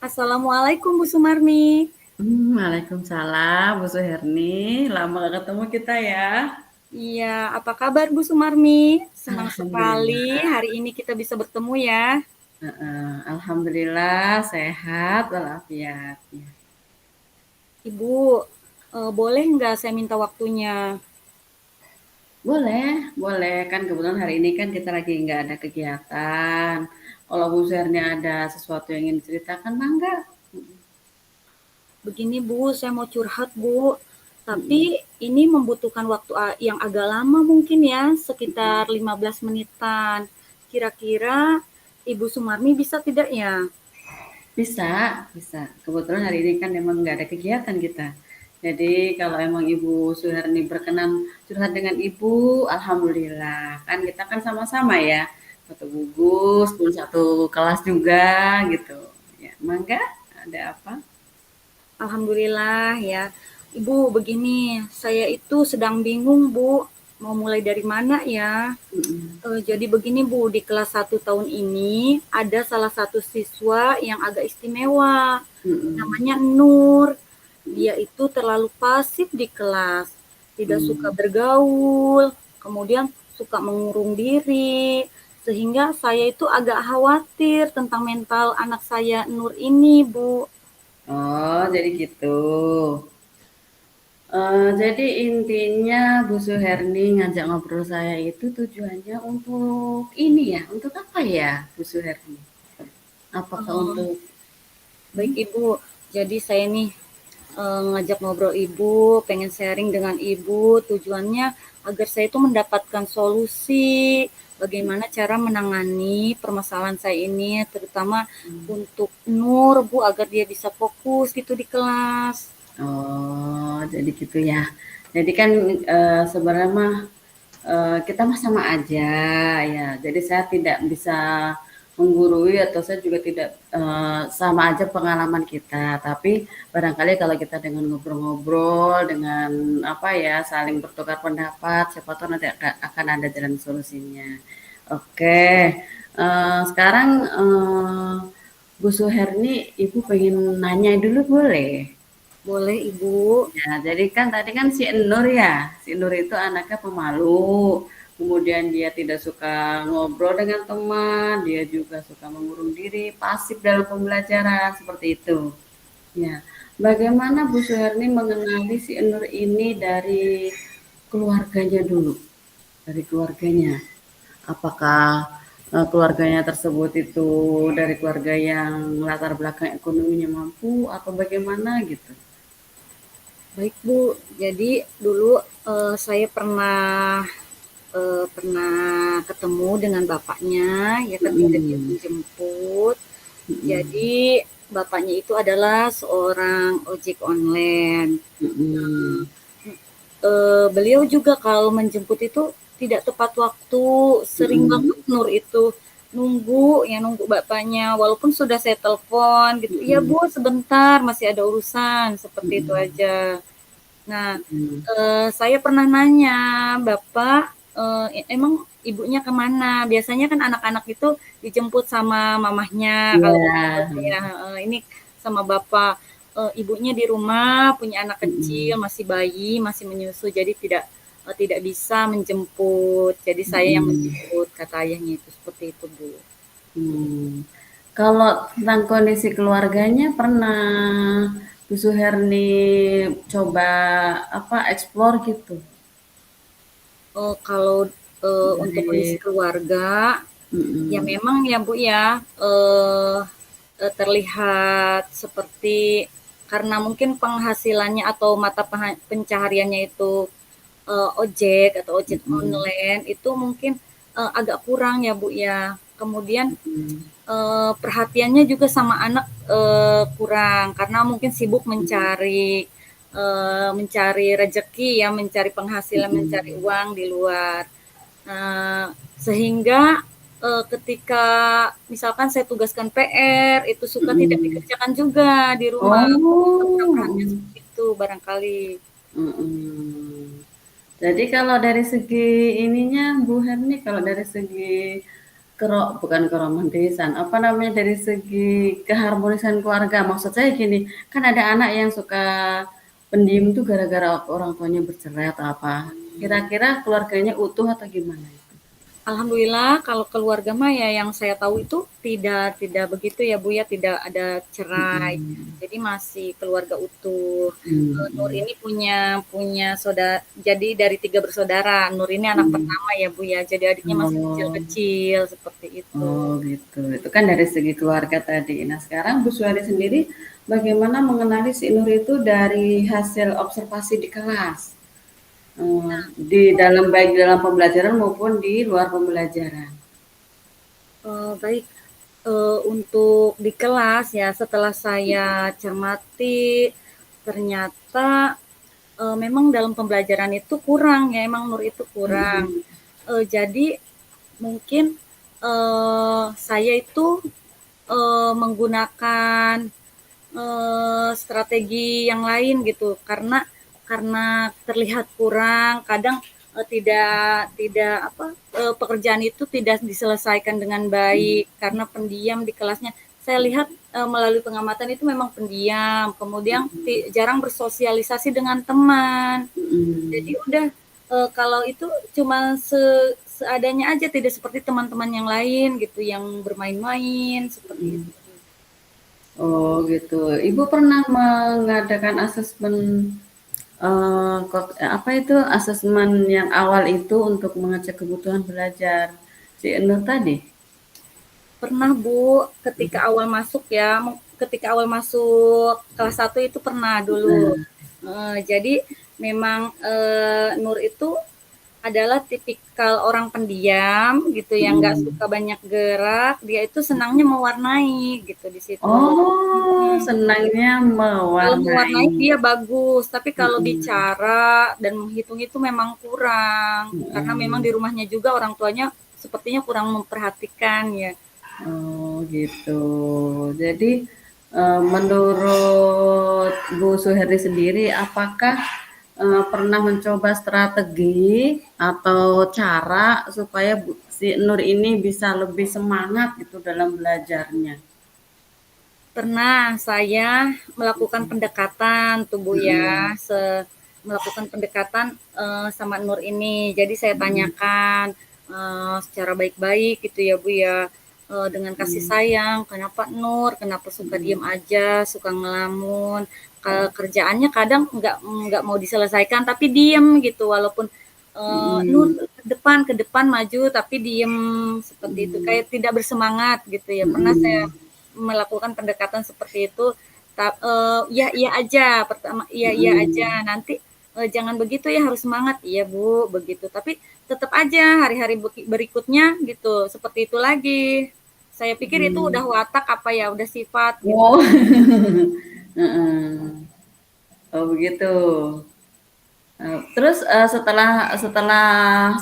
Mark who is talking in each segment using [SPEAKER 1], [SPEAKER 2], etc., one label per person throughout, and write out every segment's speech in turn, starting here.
[SPEAKER 1] Assalamualaikum Bu Sumarmi.
[SPEAKER 2] Waalaikumsalam Bu Suherni, lama gak ketemu kita ya.
[SPEAKER 1] Iya, apa kabar Bu Sumarmi? Senang sekali
[SPEAKER 2] Alhamdulillah,
[SPEAKER 1] hari ini kita bisa bertemu ya.
[SPEAKER 2] alhamdulillah sehat walafiat. Ya.
[SPEAKER 1] Ibu, boleh nggak saya minta waktunya?
[SPEAKER 2] Boleh, boleh kan kebetulan hari ini kan kita lagi nggak ada kegiatan. Kalau Bu Suherni ada sesuatu yang ingin diceritakan, mangga.
[SPEAKER 1] Begini Bu, saya mau curhat Bu. Tapi
[SPEAKER 2] Mm-mm.
[SPEAKER 1] ini membutuhkan waktu yang agak lama mungkin ya, sekitar 15 menitan. Kira-kira Ibu Sumarmi bisa tidak ya?
[SPEAKER 2] Bisa, bisa. Kebetulan hari ini kan memang nggak ada kegiatan kita. Jadi kalau emang Ibu Suherni berkenan curhat dengan Ibu, Alhamdulillah. Kan kita kan sama-sama ya. Satu gugus, pun satu kelas juga gitu. Ya, mangga ada apa?
[SPEAKER 1] Alhamdulillah ya. Ibu, begini, saya itu sedang bingung Bu, mau mulai dari mana ya?
[SPEAKER 2] Mm-mm.
[SPEAKER 1] Jadi begini Bu, di kelas 1 tahun ini ada salah satu siswa yang agak istimewa,
[SPEAKER 2] Mm-mm.
[SPEAKER 1] namanya Nur. Dia itu terlalu pasif di kelas, tidak suka
[SPEAKER 2] Mm.
[SPEAKER 1] bergaul, kemudian suka mengurung diri, sehingga saya itu agak khawatir tentang mental anak saya Nur ini Bu.
[SPEAKER 2] Oh, jadi gitu. Jadi intinya Bu Suherni ngajak ngobrol saya itu tujuannya untuk ini ya, untuk apa ya Bu Suherni? Apakah
[SPEAKER 1] Eh,
[SPEAKER 2] untuk
[SPEAKER 1] Baik Ibu, jadi saya nih ngajak ngobrol Ibu, pengen sharing dengan Ibu, tujuannya agar saya itu mendapatkan solusi bagaimana cara menangani permasalahan saya ini, terutama untuk Nur Bu, agar dia bisa fokus gitu di kelas.
[SPEAKER 2] Oh, jadi gitu ya. Jadi kan sebenarnya mah kita mah sama aja ya. Jadi saya tidak bisa menggurui atau saya juga tidak sama aja pengalaman kita. Tapi barangkali kalau kita dengan ngobrol-ngobrol, dengan apa ya, saling bertukar pendapat, siapa tahu nanti akan ada jalan solusinya. Oke, sekarang Bu Suherni, Ibu pengen nanya dulu boleh?
[SPEAKER 1] Boleh Ibu?
[SPEAKER 2] Ya, jadi kan tadi kan si Nur ya, si Nur itu anaknya pemalu, kemudian dia tidak suka ngobrol dengan teman, dia juga suka mengurung diri, pasif dalam pembelajaran, seperti itu. Ya, bagaimana Bu Suherni mengenali si Nur ini dari keluarganya dulu, dari keluarganya? Apakah keluarganya tersebut itu dari keluarga yang latar belakang ekonominya mampu atau bagaimana gitu?
[SPEAKER 1] Baik Bu, jadi dulu saya pernah ketemu dengan bapaknya ya ketika dia
[SPEAKER 2] Mm-mm.
[SPEAKER 1] menjemput.
[SPEAKER 2] Mm-mm.
[SPEAKER 1] Jadi bapaknya itu adalah seorang ojek online.
[SPEAKER 2] Mm-mm.
[SPEAKER 1] Beliau juga kalau menjemput itu tidak tepat waktu, sering
[SPEAKER 2] Mm-mm.
[SPEAKER 1] banget Nur itu nunggu bapaknya walaupun sudah saya telepon gitu, "Iya
[SPEAKER 2] Mm-mm.
[SPEAKER 1] Bu, sebentar masih ada urusan," seperti itu
[SPEAKER 2] Mm-mm.
[SPEAKER 1] aja. Nah,
[SPEAKER 2] Mm-mm.
[SPEAKER 1] saya pernah nanya, "Bapak, emang ibunya kemana?" Biasanya kan anak-anak itu dijemput sama mamahnya kalau
[SPEAKER 2] Iya.
[SPEAKER 1] dijemput ya, ini sama bapak. Ibunya di rumah, punya anak kecil,
[SPEAKER 2] Mm-mm.
[SPEAKER 1] masih bayi, masih menyusu, jadi tidak bisa menjemput. Jadi saya yang
[SPEAKER 2] Mm-mm.
[SPEAKER 1] menjemput, kata ayahnya itu, seperti itu, Bu.
[SPEAKER 2] Hmm. Kalau tentang kondisi keluarganya pernah Bu Suherni coba apa eksplor gitu
[SPEAKER 1] Kalau untuk kondisi
[SPEAKER 2] dari
[SPEAKER 1] keluarga, ya
[SPEAKER 2] mm-mm.
[SPEAKER 1] memang ya Bu ya, terlihat seperti karena mungkin penghasilannya atau mata pencahariannya itu ojek atau ojek
[SPEAKER 2] Mm-mm.
[SPEAKER 1] online itu mungkin agak kurang ya Bu ya. Kemudian
[SPEAKER 2] Mm-mm.
[SPEAKER 1] perhatiannya juga sama anak kurang karena mungkin sibuk mencari rezeki ya, mencari penghasilan, mencari
[SPEAKER 2] Mm-mm.
[SPEAKER 1] uang di luar. Nah, sehingga ketika misalkan saya tugaskan PR itu suka tidak
[SPEAKER 2] Mm-mm.
[SPEAKER 1] dikerjakan juga di rumah. Kurang perhatian
[SPEAKER 2] Oh.
[SPEAKER 1] seperti itu barangkali.
[SPEAKER 2] Mm-mm. Jadi kalau dari segi ininya Bu Herni, kalau dari segi bukan keromantisan, apa namanya, dari segi keharmonisan keluarga. Maksud saya gini, kan ada anak yang suka pendiam tuh gara-gara orang tuanya bercerai atau apa. Kira-kira keluarganya utuh atau gimana itu?
[SPEAKER 1] Alhamdulillah kalau keluarga mah ya yang saya tahu itu tidak begitu ya Bu ya, tidak ada cerai.
[SPEAKER 2] Mhm,
[SPEAKER 1] Jadi masih keluarga utuh. Nur
[SPEAKER 2] mhm,
[SPEAKER 1] ini punya punya saudara, jadi dari 3 bersaudara. Nur ini anak
[SPEAKER 2] mhm.
[SPEAKER 1] pertama ya Bu ya, jadi adiknya masih
[SPEAKER 2] Oh,
[SPEAKER 1] kecil-kecil seperti itu.
[SPEAKER 2] oh gitu. Itu kan dari segi keluarga tadi. Nah sekarang Bu Suhari sendiri bagaimana mengenali si Nur itu dari hasil observasi di kelas? Di dalam baik dalam pembelajaran maupun di luar pembelajaran.
[SPEAKER 1] Baik, untuk di kelas ya setelah saya cermati ternyata, memang dalam pembelajaran itu kurang ya, emang Nur itu kurang.
[SPEAKER 2] Mhm,
[SPEAKER 1] Jadi mungkin, saya itu, menggunakan, strategi yang lain gitu, karena terlihat kurang, kadang, tidak apa, pekerjaan itu tidak diselesaikan dengan
[SPEAKER 2] mhm,
[SPEAKER 1] baik karena pendiam di kelasnya. Saya lihat, melalui pengamatan itu memang pendiam, kemudian jarang bersosialisasi dengan teman. Jadi
[SPEAKER 2] mhm,
[SPEAKER 1] udah, kalau itu cuma seadanya aja, tidak seperti teman-teman yang lain gitu, yang bermain-main, seperti
[SPEAKER 2] mhm.
[SPEAKER 1] itu.
[SPEAKER 2] Oh gitu. Ibu pernah mengadakan asesmen apa itu asesmen yang awal itu untuk mengecek kebutuhan belajar si Nur tadi?
[SPEAKER 1] Pernah Bu, ketika awal masuk kelas 1 itu pernah dulu.
[SPEAKER 2] Nah,
[SPEAKER 1] Jadi memang, Nur itu adalah tipikal orang pendiam gitu yang nggak
[SPEAKER 2] mhm.
[SPEAKER 1] suka banyak gerak, dia itu senangnya mewarnai gitu di situ.
[SPEAKER 2] Oh,
[SPEAKER 1] Mhm.
[SPEAKER 2] senangnya
[SPEAKER 1] Kalau
[SPEAKER 2] mewarnai.
[SPEAKER 1] mewarnai dia bagus, tapi kalau
[SPEAKER 2] Mhm,
[SPEAKER 1] bicara dan menghitung itu memang kurang. Karena memang di
[SPEAKER 2] mhm.
[SPEAKER 1] rumahnya juga orang tuanya sepertinya kurang memperhatikan ya.
[SPEAKER 2] Oh gitu. Jadi, menurut Bu Suherdi sendiri, apakah, pernah mencoba strategi atau cara supaya si Nur ini bisa lebih semangat gitu dalam belajarnya?
[SPEAKER 1] Pernah saya melakukan pendekatan tubuh ya,
[SPEAKER 2] Mhm,
[SPEAKER 1] melakukan pendekatan, sama Nur ini. Jadi saya
[SPEAKER 2] mhm,
[SPEAKER 1] tanyakan, secara baik-baik gitu ya, Bu, ya, dengan kasih
[SPEAKER 2] mhm,
[SPEAKER 1] sayang, "Kenapa Nur? Kenapa suka
[SPEAKER 2] mhm.
[SPEAKER 1] diem aja, suka ngelamun?" Kerjaannya kadang nggak mau diselesaikan tapi diem gitu, walaupun, "Nur
[SPEAKER 2] Mhm,
[SPEAKER 1] ke depan, maju," tapi diem, seperti itu,
[SPEAKER 2] mhm,
[SPEAKER 1] kayak tidak bersemangat gitu ya. Pernah saya
[SPEAKER 2] mhm,
[SPEAKER 1] melakukan pendekatan seperti itu, iya iya aja, pertama iya iya aja,
[SPEAKER 2] mhm,
[SPEAKER 1] nanti, jangan begitu ya, harus semangat, iya Bu, begitu. Tapi tetap aja hari-hari berikutnya gitu, seperti itu lagi. Saya pikir itu udah
[SPEAKER 2] mhm.
[SPEAKER 1] watak apa ya, udah sifat gitu.
[SPEAKER 2] Oh, heeh. Oh begitu. Terus, setelah setelah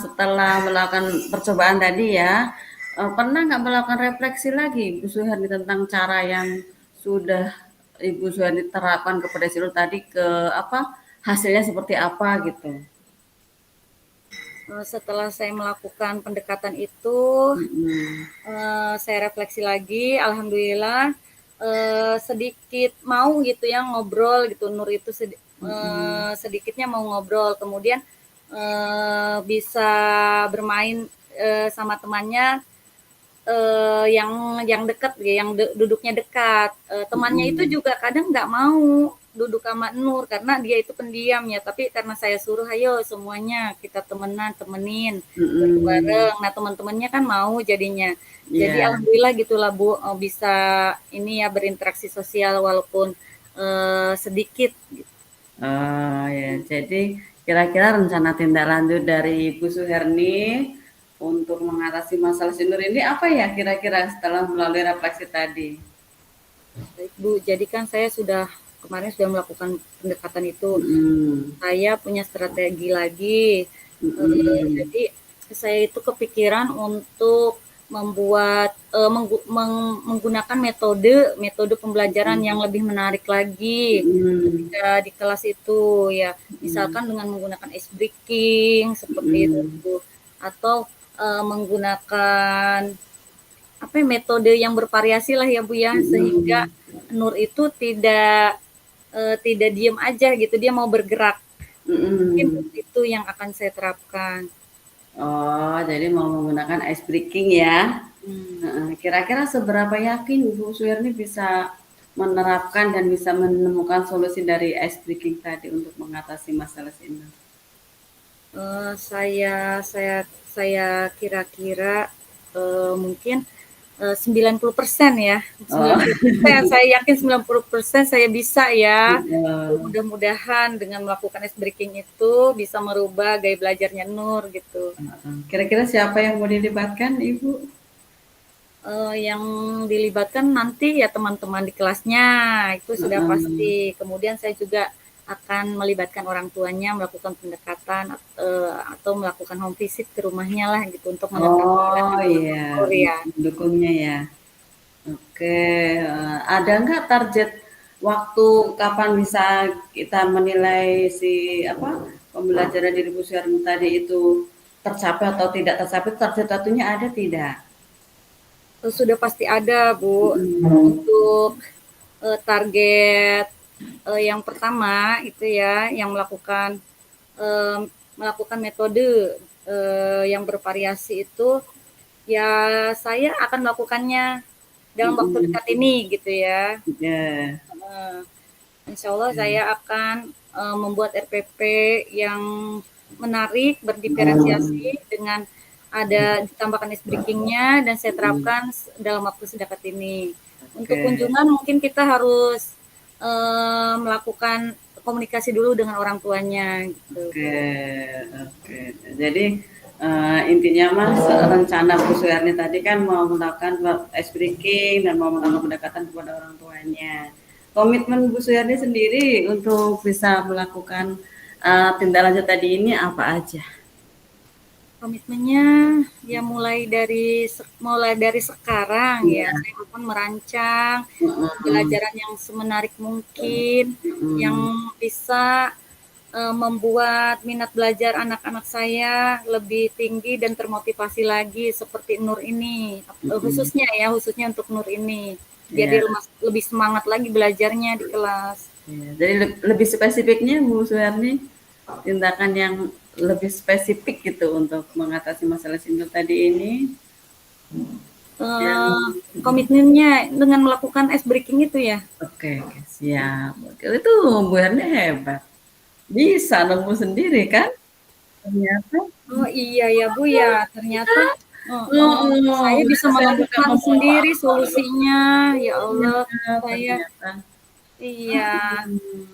[SPEAKER 2] setelah melakukan percobaan tadi ya, pernah nggak melakukan refleksi lagi Bu Suhardi tentang cara yang sudah Ibu Suhardi terapkan kepada si Nur tadi ke apa, hasilnya seperti apa gitu?
[SPEAKER 1] Setelah saya melakukan pendekatan itu,
[SPEAKER 2] Mhm,
[SPEAKER 1] saya refleksi lagi, alhamdulillah, sedikit mau gitu ya ngobrol gitu, Nur itu
[SPEAKER 2] mhm,
[SPEAKER 1] sedikitnya mau ngobrol, kemudian, bisa bermain, sama temannya, yang dekat ya, yang duduknya dekat. Temannya itu
[SPEAKER 2] mhm,
[SPEAKER 1] juga kadang nggak mau duduk sama Nur karena dia itu pendiam ya, tapi karena saya suruh, "Ayo semuanya kita temenin
[SPEAKER 2] mhm,
[SPEAKER 1] bareng-bareng." Nah, teman-temannya kan mau jadinya. Jadi
[SPEAKER 2] iya,
[SPEAKER 1] alhamdulillah gitulah Bu, bisa ini ya berinteraksi sosial walaupun, sedikit gitu.
[SPEAKER 2] oh ya, jadi kira-kira rencana tindak lanjut dari Ibu Suherni untuk mengatasi masalah si Nur ini apa ya kira-kira setelah melalui refleksi tadi?
[SPEAKER 1] Baik Bu, jadi kan saya kemarin sudah melakukan pendekatan itu.
[SPEAKER 2] Mhm,
[SPEAKER 1] Saya punya strategi lagi.
[SPEAKER 2] mhm,
[SPEAKER 1] Jadi saya itu kepikiran untuk membuat menggunakan metode metode pembelajaran yang lebih menarik lagi
[SPEAKER 2] mhm,
[SPEAKER 1] ketika di kelas itu ya.
[SPEAKER 2] mhm,
[SPEAKER 1] Misalkan dengan menggunakan ice breaking seperti itu
[SPEAKER 2] mhm,
[SPEAKER 1] atau menggunakan apa ya, metode yang bervariasi lah ya Bu ya, sehingga
[SPEAKER 2] Mhm,
[SPEAKER 1] Nur itu tidak diem aja gitu, dia mau bergerak. Mungkin
[SPEAKER 2] mhm.
[SPEAKER 1] itu yang akan saya terapkan.
[SPEAKER 2] Oh, jadi mau menggunakan ice breaking ya?
[SPEAKER 1] Hmm.
[SPEAKER 2] Heeh. Kira-kira seberapa yakin Bu Suwerni bisa menerapkan dan bisa menemukan solusi dari ice breaking tadi untuk mengatasi masalah sini?
[SPEAKER 1] Saya kira-kira, mungkin, 90% ya,
[SPEAKER 2] Oh,
[SPEAKER 1] 90%, saya yakin 90% saya bisa ya.
[SPEAKER 2] heeh.
[SPEAKER 1] Mudah-mudahan dengan melakukan ice breaking itu bisa merubah gaya belajarnya Nur gitu.
[SPEAKER 2] Heeh. Kira-kira siapa yang mau dilibatkan, Ibu?
[SPEAKER 1] Yang dilibatkan nanti ya teman-teman di kelasnya, itu sudah
[SPEAKER 2] Heeh.
[SPEAKER 1] pasti. Kemudian saya juga akan melibatkan orang tuanya melakukan pendekatan, atau melakukan home visit ke rumahnya lah gitu untuk mengetahui
[SPEAKER 2] Oh
[SPEAKER 1] lanjut
[SPEAKER 2] iya,
[SPEAKER 1] tur ya.
[SPEAKER 2] mendukungnya ya. Oke, ada nggak target waktu kapan bisa kita menilai si apa pembelajaran diri Bu Syarmi tadi itu tercapai atau tidak tercapai? Target waktunya ada tidak?
[SPEAKER 1] Sudah pasti ada Bu,
[SPEAKER 2] Mm-mm.
[SPEAKER 1] untuk target yang pertama itu ya, yang melakukan metode yang bervariasi itu, ya saya akan melakukannya dalam waktu
[SPEAKER 2] Mm-mm.
[SPEAKER 1] dekat ini gitu ya.
[SPEAKER 2] Ya,
[SPEAKER 1] Eh, Insya Allah
[SPEAKER 2] ya.
[SPEAKER 1] saya akan membuat RPP yang menarik, berdiferensiasi dengan ada ditambahkan ice breakingnya dan saya
[SPEAKER 2] Mm-mm.
[SPEAKER 1] terapkan dalam waktu sedekat ini. Untuk
[SPEAKER 2] Oke,
[SPEAKER 1] kunjungan mungkin kita harus melakukan komunikasi dulu dengan orang tuanya gitu.
[SPEAKER 2] oke, oke. Jadi intinya mas rencana Bu Suyarni tadi kan mau melakukan ice breaking dan mau melakukan pendekatan kepada orang tuanya. Komitmen Bu Suyarni sendiri untuk bisa melakukan tindak lanjut tadi ini apa aja?
[SPEAKER 1] Komitmennya ya mulai dari sekarang ya
[SPEAKER 2] Iya.
[SPEAKER 1] saya akan merancang
[SPEAKER 2] Mm-mm.
[SPEAKER 1] pembelajaran yang semenarik mungkin, yang
[SPEAKER 2] Mm-mm.
[SPEAKER 1] bisa membuat minat belajar anak-anak saya lebih tinggi dan termotivasi lagi seperti Nur ini,
[SPEAKER 2] Mm-mm.
[SPEAKER 1] khususnya untuk Nur ini, biar
[SPEAKER 2] Iya.
[SPEAKER 1] dia lebih semangat lagi belajarnya di kelas.
[SPEAKER 2] Iya. Jadi lebih spesifiknya Bu Suyarni tindakan yang lebih spesifik gitu untuk mengatasi masalah single tadi ini yang
[SPEAKER 1] Eh, Komitmennya dengan melakukan ice breaking itu ya.
[SPEAKER 2] oke, oke, siap. Oke, itu Bu Herni hebat. Bisa nemu sendiri kan? Ternyata.
[SPEAKER 1] Oh iya ya Bu ya, ternyata saya
[SPEAKER 2] Oh,
[SPEAKER 1] bisa
[SPEAKER 2] saya juga
[SPEAKER 1] menemukan
[SPEAKER 2] membawa
[SPEAKER 1] sendiri solusinya. Ya Allah,
[SPEAKER 2] ternyata,
[SPEAKER 1] saya
[SPEAKER 2] ternyata.
[SPEAKER 1] iya,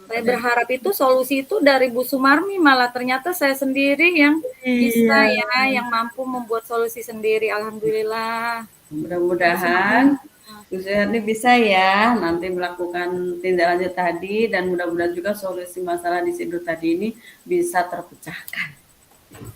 [SPEAKER 1] saya
[SPEAKER 2] Ternyata.
[SPEAKER 1] berharap itu solusi itu dari Bu Sumarmi, malah ternyata saya sendiri yang bisa
[SPEAKER 2] Iya.
[SPEAKER 1] ya, yang mampu membuat solusi sendiri. Alhamdulillah. Bu
[SPEAKER 2] Mudah-mudahan
[SPEAKER 1] Sumarmi,
[SPEAKER 2] Bu Herni bisa ya nanti melakukan tindak lanjut tadi dan mudah-mudahan juga solusi masalah di situ tadi ini bisa terpecahkan.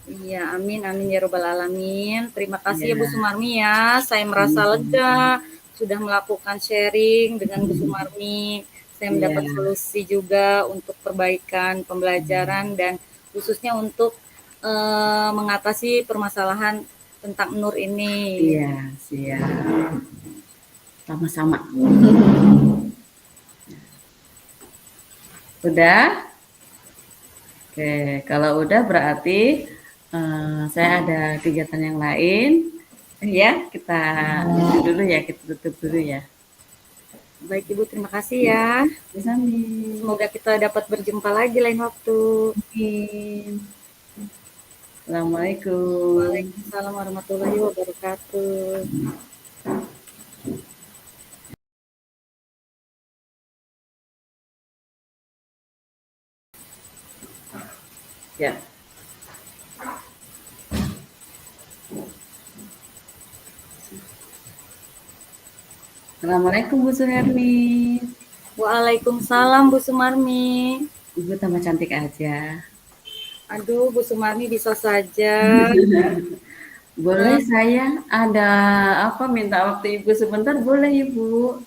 [SPEAKER 1] iya, amin, amin ya robbal alamin. Terima kasih ya Bu
[SPEAKER 2] Iya.
[SPEAKER 1] Sumarmi ya. Saya merasa lega
[SPEAKER 2] Sama-sama.
[SPEAKER 1] sudah melakukan sharing dengan Bu Sumarmi. Saya
[SPEAKER 2] Iya.
[SPEAKER 1] mendapat solusi juga untuk perbaikan pembelajaran dan khususnya untuk mengatasi permasalahan tentang Nur ini.
[SPEAKER 2] Iya, siap. Sama-sama. Udah? Oke, kalau udah berarti saya ada kegiatan yang lain. Ya, kita itu dulu ya, kita tutup dulu ya.
[SPEAKER 1] Baik Ibu, terima kasih
[SPEAKER 2] Ya,
[SPEAKER 1] ya.
[SPEAKER 2] sami.
[SPEAKER 1] Semoga kita dapat berjumpa lagi lain waktu.
[SPEAKER 2] Amin. Assalamualaikum.
[SPEAKER 1] Waalaikumsalam warahmatullahi wabarakatuh.
[SPEAKER 2] Ya. Assalamualaikum Bu Suherni.
[SPEAKER 1] Waalaikumsalam Bu Sumarmi.
[SPEAKER 2] Ibu tambah cantik aja.
[SPEAKER 1] Aduh, Bu Sumarmi bisa saja.
[SPEAKER 2] Boleh
[SPEAKER 1] Eh,
[SPEAKER 2] saya ada apa minta waktu Ibu sebentar boleh Ibu?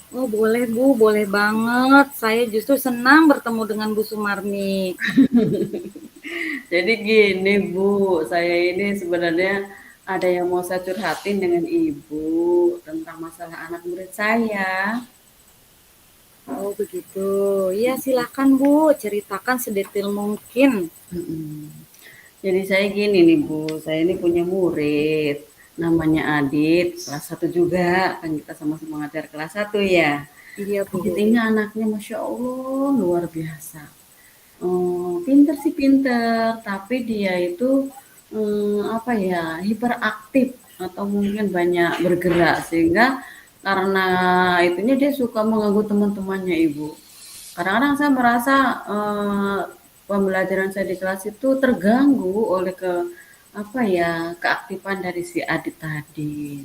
[SPEAKER 1] oh boleh Bu, boleh banget. Saya justru senang bertemu dengan Bu Sumarmi.
[SPEAKER 2] Jadi gini Bu, saya ini sebenarnya ada yang mau saya curhatin dengan Ibu tentang masalah anak murid saya.
[SPEAKER 1] Oh begitu. Iya silakan Bu, ceritakan sedetail mungkin.
[SPEAKER 2] Mhm. Jadi saya gini nih Bu, saya ini punya murid, namanya Adit, kelas 1 juga, kan kita sama-sama ngajar kelas 1 ya.
[SPEAKER 1] Iya
[SPEAKER 2] Adit
[SPEAKER 1] Bu.
[SPEAKER 2] ini anaknya Masya Allah luar biasa. Pinter sih pinter, tapi dia itu apa ya, hiperaktif atau mungkin banyak bergerak sehingga karena itunya dia suka mengganggu teman-temannya Ibu. Kadang-kadang saya merasa pembelajaran saya di kelas itu terganggu oleh apa ya, keaktifan dari si Adit tadi.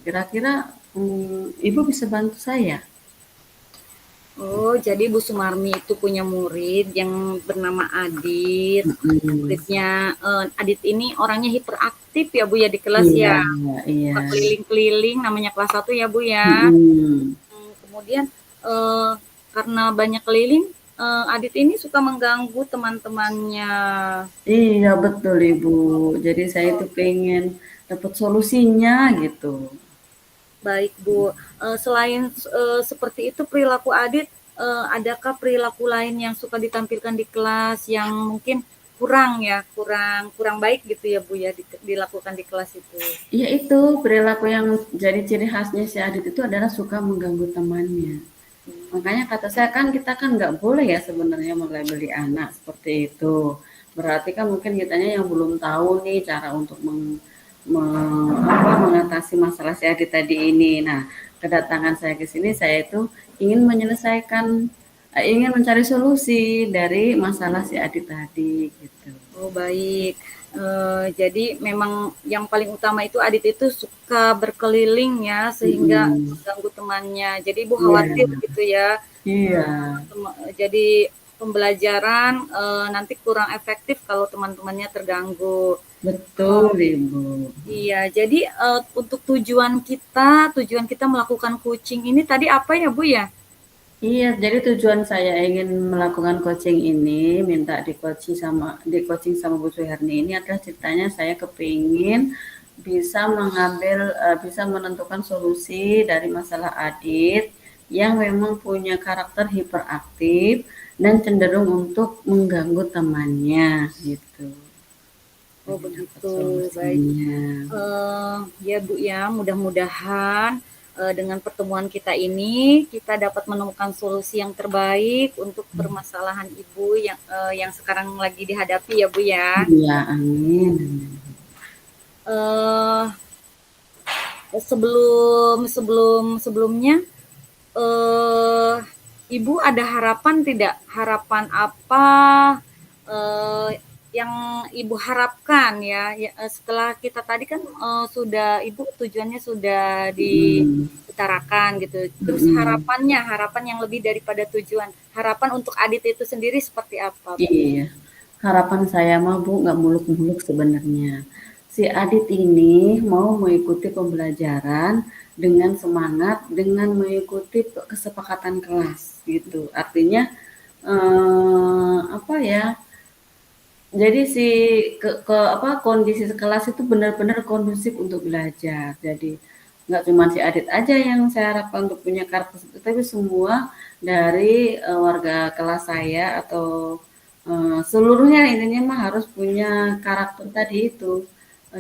[SPEAKER 2] Kira-kira Ibu bisa bantu saya?
[SPEAKER 1] Oh, jadi Bu Sumarmi itu punya murid yang bernama Adit.
[SPEAKER 2] Mhm.
[SPEAKER 1] Muridnya Adit ini orangnya hiperaktif ya Bu ya di kelas
[SPEAKER 2] Iya,
[SPEAKER 1] ya.
[SPEAKER 2] iya.
[SPEAKER 1] Suka keliling-keliling namanya kelas 1 ya Bu ya.
[SPEAKER 2] Mhm.
[SPEAKER 1] Kemudian karena banyak keliling, Adit ini suka mengganggu teman-temannya.
[SPEAKER 2] Iya betul Ibu. Jadi saya
[SPEAKER 1] Oh,
[SPEAKER 2] tuh pengen dapat solusinya gitu.
[SPEAKER 1] baik Bu. Selain seperti itu perilaku Adit, adakah perilaku lain yang suka ditampilkan di kelas yang mungkin kurang ya, kurang kurang baik gitu ya Bu ya dilakukan di kelas itu?
[SPEAKER 2] Iya itu perilaku yang jadi ciri khasnya si Adit itu adalah suka mengganggu temannya. Makanya kata saya kan kita kan nggak boleh ya sebenarnya melabeli anak seperti itu. Berarti kan mungkin kitanya yang belum tahu nih cara untuk mengatasi masalah si Adit tadi ini. Nah, kedatangan saya ke sini saya itu ingin menyelesaikan, ingin mencari solusi dari masalah si Adit tadi gitu.
[SPEAKER 1] Oh baik. Jadi memang yang paling utama itu Adit itu suka berkeliling ya sehingga
[SPEAKER 2] Mm-mm.
[SPEAKER 1] mengganggu temannya. Jadi Ibu
[SPEAKER 2] Iya,
[SPEAKER 1] khawatir gitu ya.
[SPEAKER 2] iya,
[SPEAKER 1] Jadi pembelajaran nanti kurang efektif kalau teman-temannya terganggu.
[SPEAKER 2] betul Ibu.
[SPEAKER 1] Iya, jadi untuk tujuan kita melakukan coaching ini tadi apa ya Bu ya?
[SPEAKER 2] Iya, jadi tujuan saya ingin melakukan coaching ini, minta di coaching sama Bu Suherni ini adalah ceritanya saya kepingin bisa menentukan solusi dari masalah Adit yang memang punya karakter hiperaktif dan cenderung untuk mengganggu temannya gitu.
[SPEAKER 1] Oh
[SPEAKER 2] Jadi dapat
[SPEAKER 1] begitu, baik.
[SPEAKER 2] solusinya.
[SPEAKER 1] Ya Bu ya, mudah-mudahan dengan pertemuan kita ini kita dapat menemukan solusi yang terbaik untuk permasalahan Ibu yang sekarang lagi dihadapi ya Bu ya.
[SPEAKER 2] Iya, amin.
[SPEAKER 1] Eh sebelumnya eh Ibu ada harapan tidak? Harapan apa eh, yang Ibu harapkan ya, setelah kita tadi kan sudah Ibu tujuannya sudah
[SPEAKER 2] Mm,
[SPEAKER 1] diutarakan gitu. Terus
[SPEAKER 2] mm.
[SPEAKER 1] harapan yang lebih daripada tujuan. Harapan untuk Adit itu sendiri seperti apa, Bu?
[SPEAKER 2] Iya, harapan saya mah Bu nggak muluk-muluk sebenarnya. Si Adit ini mau mengikuti pembelajaran dengan semangat, dengan mengikuti kesepakatan kelas gitu. Artinya apa ya? Jadi kondisi kelas itu benar-benar kondusif untuk belajar. Jadi nggak cuma si Adit aja yang saya harapkan untuk punya karakter seperti itu, tapi semua dari warga kelas saya atau seluruhnya intinya mah harus punya karakter tadi itu,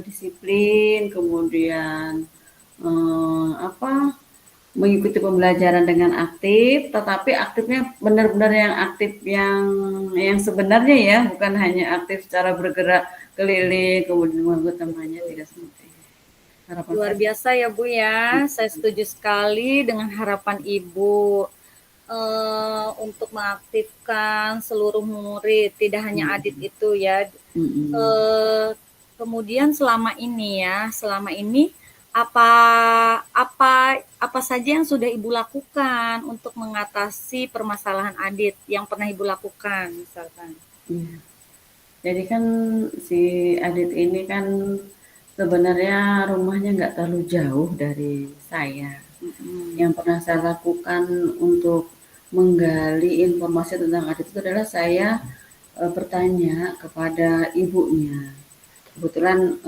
[SPEAKER 2] disiplin, kemudian apa mengikuti pembelajaran dengan aktif, tetapi aktifnya benar-benar yang aktif yang sebenarnya ya, bukan hanya aktif secara bergerak keliling kemudian mengganggu temannya, tidak seperti itu. Harapan
[SPEAKER 1] Luar
[SPEAKER 2] saya
[SPEAKER 1] biasa ya Bu ya, saya setuju sekali dengan harapan Ibu untuk mengaktifkan seluruh murid, tidak hanya Adit
[SPEAKER 2] mm,
[SPEAKER 1] itu ya.
[SPEAKER 2] mm,
[SPEAKER 1] Eh, Kemudian selama ini apa apa saja yang sudah Ibu lakukan untuk mengatasi permasalahan Adit yang pernah Ibu lakukan misalkan?
[SPEAKER 2] iya. Jadi kan si Adit ini kan sebenarnya rumahnya nggak terlalu jauh dari saya.
[SPEAKER 1] Mm-mm.
[SPEAKER 2] Yang pernah saya lakukan untuk menggali informasi tentang Adit itu adalah saya bertanya kepada ibunya. kebetulan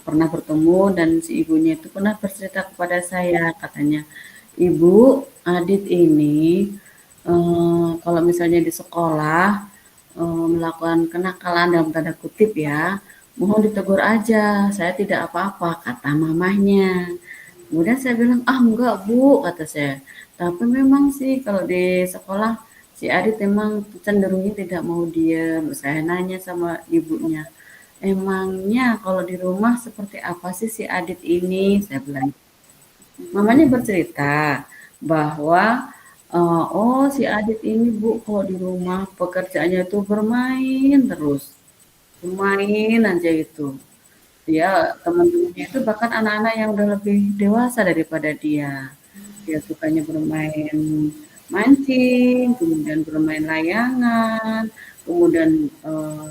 [SPEAKER 2] pernah bertemu dan si ibunya itu pernah bercerita kepada saya, katanya, "Ibu, Adit ini kalau misalnya di sekolah melakukan kenakalan dalam tanda kutip ya, mohon ditegur aja, saya tidak apa-apa," kata mamahnya. Kemudian saya bilang, "Ah enggak Bu," kata saya. Tapi memang sih kalau di sekolah si Adit memang cenderungnya tidak mau diam. Saya nanya sama ibunya, "Emangnya kalau di rumah seperti apa sih si Adit ini?" Saya bilang. Mamanya bercerita bahwa oh si Adit ini Bu kalau di rumah pekerjaannya itu bermain terus, bermain aja itu. Dia teman-temannya itu bahkan anak-anak yang udah lebih dewasa daripada dia. Dia sukanya bermain mancing, kemudian bermain layangan, kemudian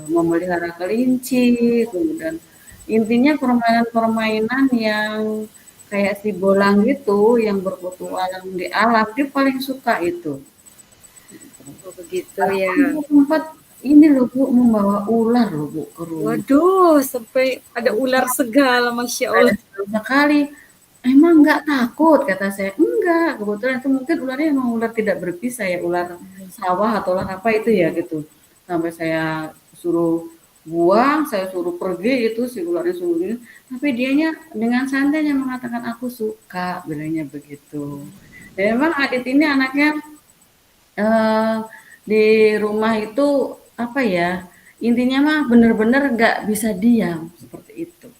[SPEAKER 2] memelihara kelinci, kemudian intinya permainan-permainan yang kayak si bolang gitu, yang berpetualang di alam, dia paling suka itu.
[SPEAKER 1] Oh, begitu ya.
[SPEAKER 2] Bahkan dia sempat ini loh Bu, membawa ular loh Bu ke rumah.
[SPEAKER 1] Waduh, sampai ada ular segala, Masya
[SPEAKER 2] Ada
[SPEAKER 1] Allah.
[SPEAKER 2] beberapa kali, "Emang nggak takut?" Kata saya. "Enggak," kebetulan itu mungkin ularnya emang ular tidak berbisa ya, ular sawah atau ular apa itu ya gitu. Sampai saya suruh buang, saya suruh pergi itu si ularnya suruh gini, tapi dianya dengan santainya mengatakan, "Aku suka," bilangnya begitu. Dan memang Adit ini anaknya Eee, di rumah itu, apa ya, intinya mah bener-bener nggak bisa diam, seperti itu.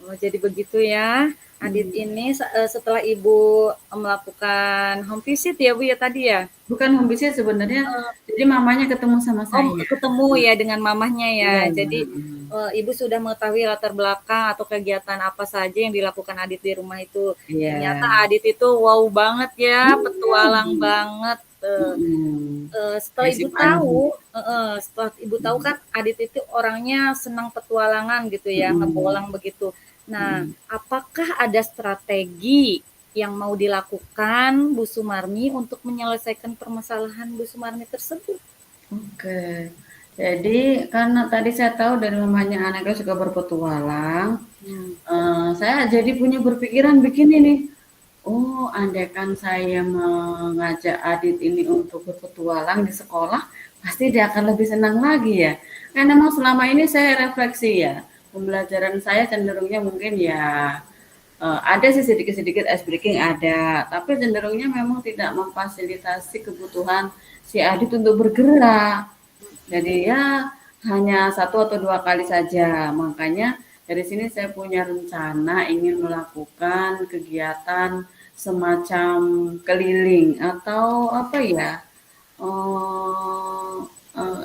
[SPEAKER 1] Oh, jadi begitu ya. Adit
[SPEAKER 2] Mhm.
[SPEAKER 1] ini setelah Ibu melakukan home visit ya Bu ya tadi ya?
[SPEAKER 2] Bukan home visit sebenarnya, jadi mamanya ketemu sama
[SPEAKER 1] Oh,
[SPEAKER 2] saya.
[SPEAKER 1] ketemu ya dengan mamahnya ya.
[SPEAKER 2] Iya,
[SPEAKER 1] Jadi
[SPEAKER 2] heeh.
[SPEAKER 1] Ibu sudah mengetahui latar belakang atau kegiatan apa saja yang dilakukan Adit di rumah itu. Ternyata
[SPEAKER 2] Iya.
[SPEAKER 1] Adit itu wow banget ya,
[SPEAKER 2] Iya,
[SPEAKER 1] petualang banget.
[SPEAKER 2] mhm.
[SPEAKER 1] Setelah
[SPEAKER 2] Kayak si
[SPEAKER 1] Ibu
[SPEAKER 2] Panji.
[SPEAKER 1] tahu, setelah Ibu tahu
[SPEAKER 2] Mhm,
[SPEAKER 1] kan Adit itu orangnya senang petualangan gitu ya,
[SPEAKER 2] mhm,
[SPEAKER 1] ngebolang begitu. Nah,
[SPEAKER 2] mhm.
[SPEAKER 1] apakah ada strategi yang mau dilakukan Bu Sumarni untuk menyelesaikan permasalahan Bu Sumarni tersebut?
[SPEAKER 2] Oke. Jadi karena tadi saya tahu dari mamanya anaknya suka berpetualang,
[SPEAKER 1] Hmm.
[SPEAKER 2] saya jadi punya berpikiran begini nih, oh, andaikan saya mengajak Adit ini untuk berpetualang di sekolah, pasti dia akan lebih senang lagi ya. Karena memang selama ini saya refleksi ya, pembelajaran saya cenderungnya mungkin ya ada sih sedikit-sedikit ice breaking ada, tapi cenderungnya memang tidak memfasilitasi kebutuhan si Adit untuk bergerak. Jadi ya hanya satu atau dua kali saja. Makanya dari sini saya punya rencana ingin melakukan kegiatan semacam keliling atau apa ya?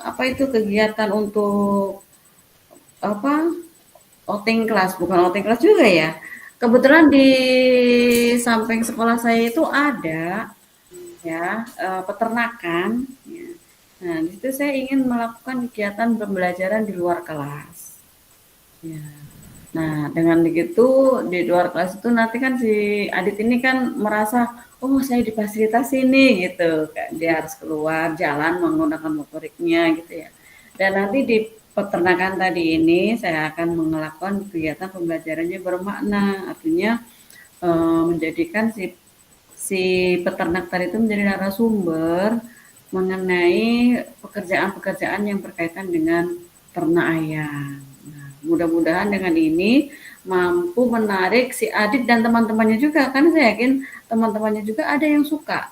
[SPEAKER 2] Apa itu kegiatan untuk apa? Outing kelas, bukan outing kelas juga ya. Kebetulan di samping sekolah saya itu ada ya peternakan. Ya. Nah, di situ saya ingin melakukan kegiatan pembelajaran di luar kelas. Ya. Nah, dengan begitu di luar kelas itu nanti kan si Adit ini kan merasa, oh saya difasilitasi nih gitu. Dia harus keluar jalan menggunakan motoriknya gitu ya. Dan nanti di peternakan tadi ini saya akan melakukan kegiatan pembelajarannya bermakna, artinya menjadikan si si peternak tadi itu menjadi narasumber mengenai pekerjaan-pekerjaan yang berkaitan dengan ternak ayam. Nah, mudah-mudahan dengan ini mampu menarik si Adit dan teman-temannya juga, kan saya yakin teman-temannya juga ada yang suka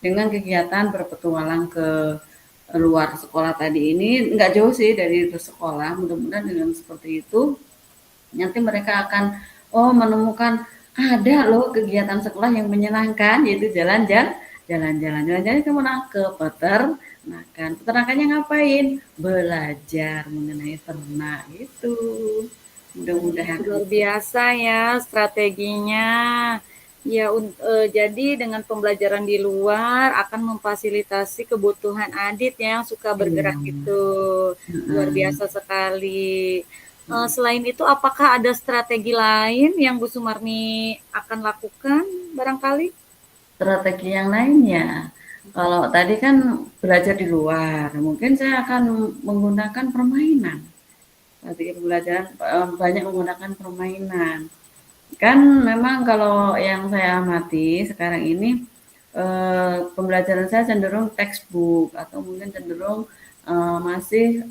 [SPEAKER 2] dengan kegiatan berpetualang ke luar sekolah tadi ini. Nggak jauh sih dari itu sekolah, mudah-mudahan dengan seperti itu nanti mereka akan oh menemukan ada loh kegiatan sekolah yang menyenangkan yaitu jalan-jalan kemana ke peternakan. Peternakannya ngapain? Belajar mengenai ternak gitu. Mudah-mudahan
[SPEAKER 1] Luar biasa ya strateginya. Ya, jadi dengan pembelajaran di luar akan memfasilitasi kebutuhan Adit yang suka
[SPEAKER 2] iya.
[SPEAKER 1] bergerak itu. Luar
[SPEAKER 2] Heeh.
[SPEAKER 1] biasa sekali. Selain itu, apakah ada strategi lain yang Bu Sumarni akan lakukan barangkali?
[SPEAKER 2] Strategi yang lainnya, kalau tadi kan belajar di luar, mungkin saya akan menggunakan permainan. strategi pembelajaran banyak menggunakan permainan. Kan memang kalau yang saya amati sekarang ini pembelajaran saya cenderung textbook atau mungkin cenderung masih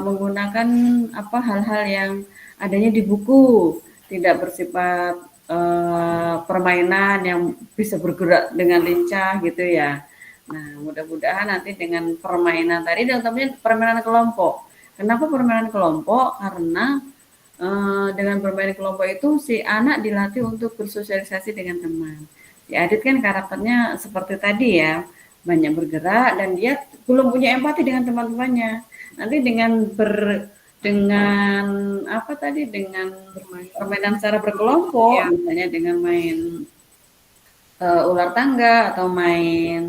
[SPEAKER 2] menggunakan apa hal-hal yang adanya di buku, tidak bersifat permainan yang bisa bergerak dengan lincah gitu ya. Nah, mudah-mudahan nanti dengan permainan tadi dan tentunya permainan kelompok. Kenapa permainan kelompok? Karena dengan bermain kelompok itu si anak dilatih untuk bersosialisasi dengan teman. Si Adit kan karakternya seperti tadi ya, banyak bergerak dan dia belum punya empati dengan teman-temannya. Nanti dengan apa tadi dengan
[SPEAKER 1] bermain.
[SPEAKER 2] permainan secara berkelompok,
[SPEAKER 1] Ya,
[SPEAKER 2] misalnya dengan main ular tangga atau main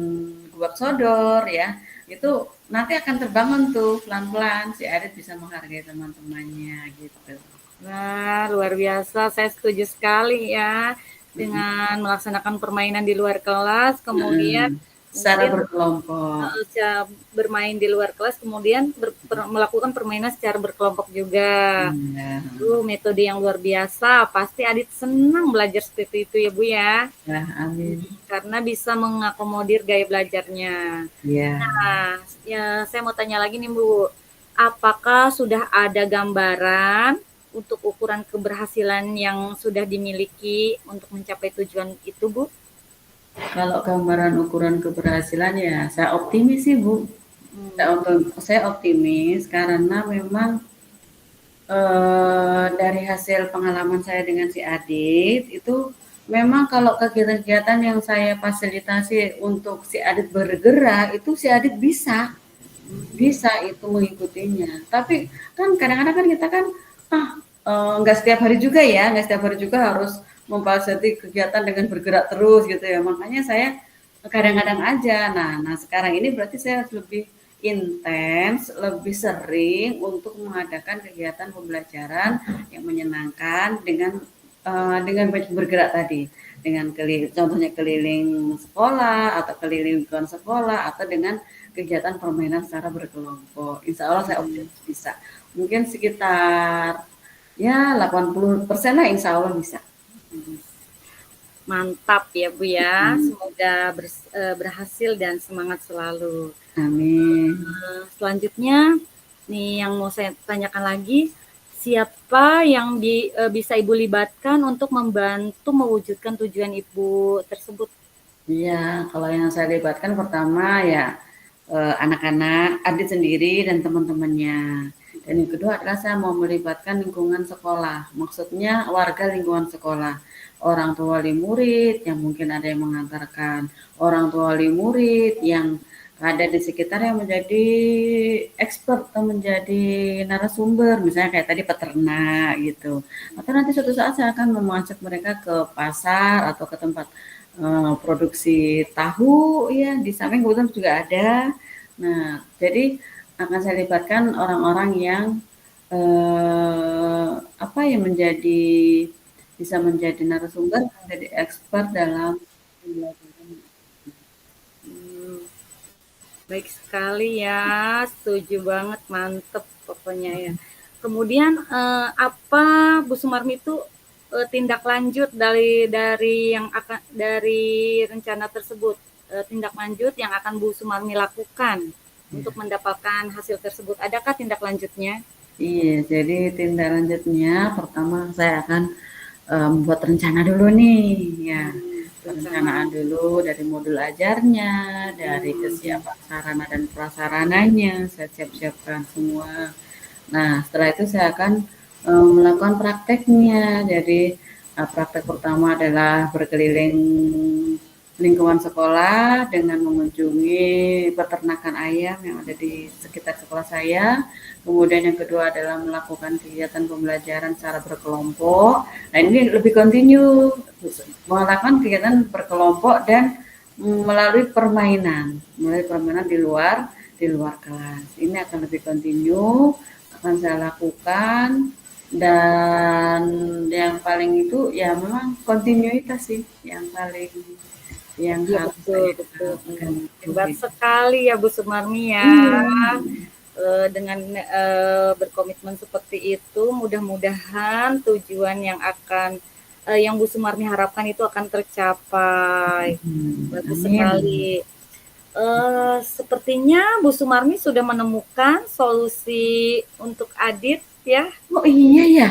[SPEAKER 2] gubak sodor ya, itu nanti akan terbangun tuh pelan-pelan si Adit bisa menghargai teman-temannya gitu.
[SPEAKER 1] wah, luar biasa. Saya setuju sekali ya dengan melaksanakan permainan di luar kelas, kemudian
[SPEAKER 2] Secara
[SPEAKER 1] mungkin
[SPEAKER 2] berkelompok.
[SPEAKER 1] bermain di luar kelas, kemudian melakukan permainan secara berkelompok juga.
[SPEAKER 2] Iya.
[SPEAKER 1] Metode yang luar biasa. Pasti Adit senang belajar seperti itu ya Bu ya,
[SPEAKER 2] Ya, amin.
[SPEAKER 1] karena bisa mengakomodir gaya belajarnya.
[SPEAKER 2] Iya.
[SPEAKER 1] Nah, ya saya mau tanya lagi nih Bu, apakah sudah ada gambaran untuk ukuran keberhasilan yang sudah dimiliki untuk mencapai tujuan itu Bu?
[SPEAKER 2] Kalau gambaran ukuran keberhasilan ya saya optimis sih Bu. Saya optimis karena memang dari hasil pengalaman saya dengan si Adit itu memang kalau kegiatan-kegiatan yang saya fasilitasi untuk si Adit bergerak itu si Adit bisa itu mengikutinya. Tapi kan kadang-kadang kan kita kan nggak setiap hari juga ya, nggak setiap hari juga harus memfasilitasi kegiatan dengan bergerak terus gitu ya. Makanya saya kadang-kadang aja. Nah sekarang ini berarti saya lebih intens, lebih sering untuk mengadakan kegiatan pembelajaran yang menyenangkan dengan banyak bergerak tadi, dengan contohnya keliling sekolah atau keliling lingkungan sekolah atau dengan kegiatan permainan secara berkelompok. Insya Allah saya optimis bisa. Mungkin sekitar ya 80% lah insya Allah bisa.
[SPEAKER 1] Mantap ya Bu ya, semoga berhasil dan semangat selalu.
[SPEAKER 2] Amin.
[SPEAKER 1] Selanjutnya nih yang mau saya tanyakan lagi, siapa yang bisa Ibu libatkan untuk membantu mewujudkan tujuan Ibu tersebut?
[SPEAKER 2] Iya, kalau yang saya libatkan pertama ya anak-anak, Adit sendiri dan teman-temannya. Dan yang kedua adalah saya mau melibatkan lingkungan sekolah, maksudnya warga lingkungan sekolah. Orang tua wali murid yang mungkin ada yang mengantarkan, orang tua wali murid yang ada di sekitar yang menjadi expert atau menjadi narasumber, misalnya kayak tadi peternak gitu. Atau nanti suatu saat saya akan mengajak mereka ke pasar atau ke tempat produksi tahu ya di samping kebetulan juga ada. Nah, jadi akan saya libatkan orang-orang yang apa yang menjadi bisa menjadi narasumber, menjadi expert dalam pembelajaran.
[SPEAKER 1] Baik sekali ya, setuju banget, mantep pokoknya ya. Kemudian apa Bu Sumarmi itu tindak lanjut dari yang akan dari rencana tersebut, tindak lanjut yang akan Bu Sumarmi lakukan untuk mendapatkan hasil tersebut. Adakah tindak lanjutnya?
[SPEAKER 2] Iya, jadi tindak lanjutnya pertama saya akan membuat rencana dulu nih, ya. Perencanaan dulu dari modul ajarnya, dari kesiapan sarana dan prasarananya, saya siap-siapkan semua. Nah, setelah itu saya akan melakukan prakteknya. Jadi praktek pertama adalah berkeliling lingkungan sekolah dengan mengunjungi peternakan ayam yang ada di sekitar sekolah saya. Kemudian yang kedua adalah melakukan kegiatan pembelajaran secara berkelompok. Nah ini lebih kontinu, melakukan kegiatan berkelompok dan melalui permainan di luar kelas. Ini akan lebih kontinu, akan saya lakukan dan yang paling itu ya memang kontinuitas sih yang paling yang
[SPEAKER 1] Iya
[SPEAKER 2] harus
[SPEAKER 1] betul
[SPEAKER 2] saya
[SPEAKER 1] betul.
[SPEAKER 2] lakukan.
[SPEAKER 1] Hebat sekali ya Bu Sumarmi ya. Dengan berkomitmen seperti itu, mudah-mudahan tujuan yang Bu Sumarni harapkan itu akan tercapai. Bagus
[SPEAKER 2] Amin.
[SPEAKER 1] sekali. Sepertinya Bu Sumarni sudah menemukan solusi untuk Adit ya.
[SPEAKER 2] Oh iya ya,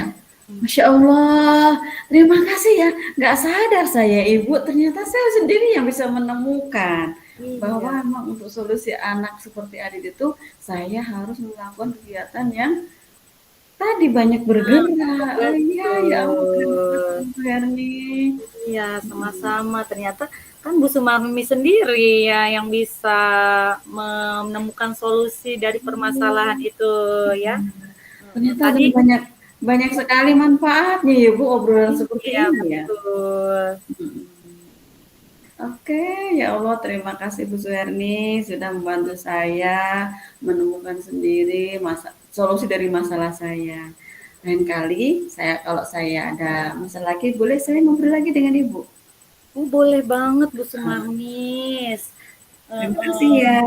[SPEAKER 2] Masya Allah, terima kasih ya. Nggak sadar saya Ibu, ternyata saya sendiri yang bisa menemukan bahwa
[SPEAKER 1] Iya,
[SPEAKER 2] memang untuk solusi anak seperti Adit itu saya harus melakukan kegiatan yang tadi banyak bergerak. Oh iya, ya ampun, terima kasih
[SPEAKER 1] betul.
[SPEAKER 2] Bu Herni.
[SPEAKER 1] Iya, sama-sama. Ternyata kan Bu Sumarmi sendiri ya yang bisa menemukan solusi dari permasalahan itu ya.
[SPEAKER 2] Ternyata ada
[SPEAKER 1] Tadi
[SPEAKER 2] banyak banyak sekali manfaatnya ya Bu obrolan seperti
[SPEAKER 1] iya
[SPEAKER 2] ini ya.
[SPEAKER 1] betul.
[SPEAKER 2] Oke, ya Allah terima kasih Bu Suherni sudah membantu saya menemukan sendiri solusi dari masalah saya. Lain kali kalau saya ada masalah lagi boleh saya ngobrol lagi dengan Ibu.
[SPEAKER 1] Boleh banget Bu Sumarmis.
[SPEAKER 2] Terima kasih ya.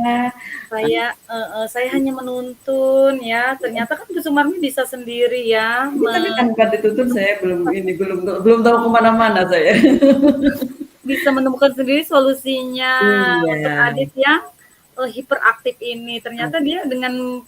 [SPEAKER 1] Saya hanya menuntun ya. Ternyata kan Bu Sumarmi bisa sendiri ya
[SPEAKER 2] Tapi tanpa dituntut saya belum tahu kemana-mana saya.
[SPEAKER 1] bisa menemukan sendiri solusinya untuk
[SPEAKER 2] Iya.
[SPEAKER 1] Adit yang hiperaktif ini. Ternyata dia dengan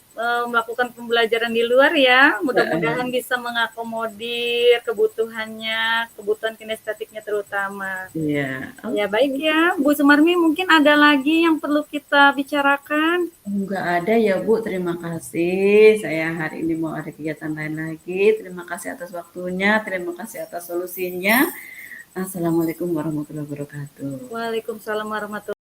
[SPEAKER 1] melakukan pembelajaran di luar ya, mudah-mudahan bisa mengakomodir kebutuhannya, kebutuhan kinestetiknya terutama.
[SPEAKER 2] Iya.
[SPEAKER 1] Ya baik ya, Bu Sumarmi mungkin ada lagi yang perlu kita bicarakan.
[SPEAKER 2] Enggak ada ya Bu, terima kasih. Saya hari ini mau ada kegiatan lain lagi. Terima kasih atas waktunya, terima kasih atas solusinya. Assalamualaikum warahmatullahi wabarakatuh.
[SPEAKER 1] Waalaikumsalam warahmatullahi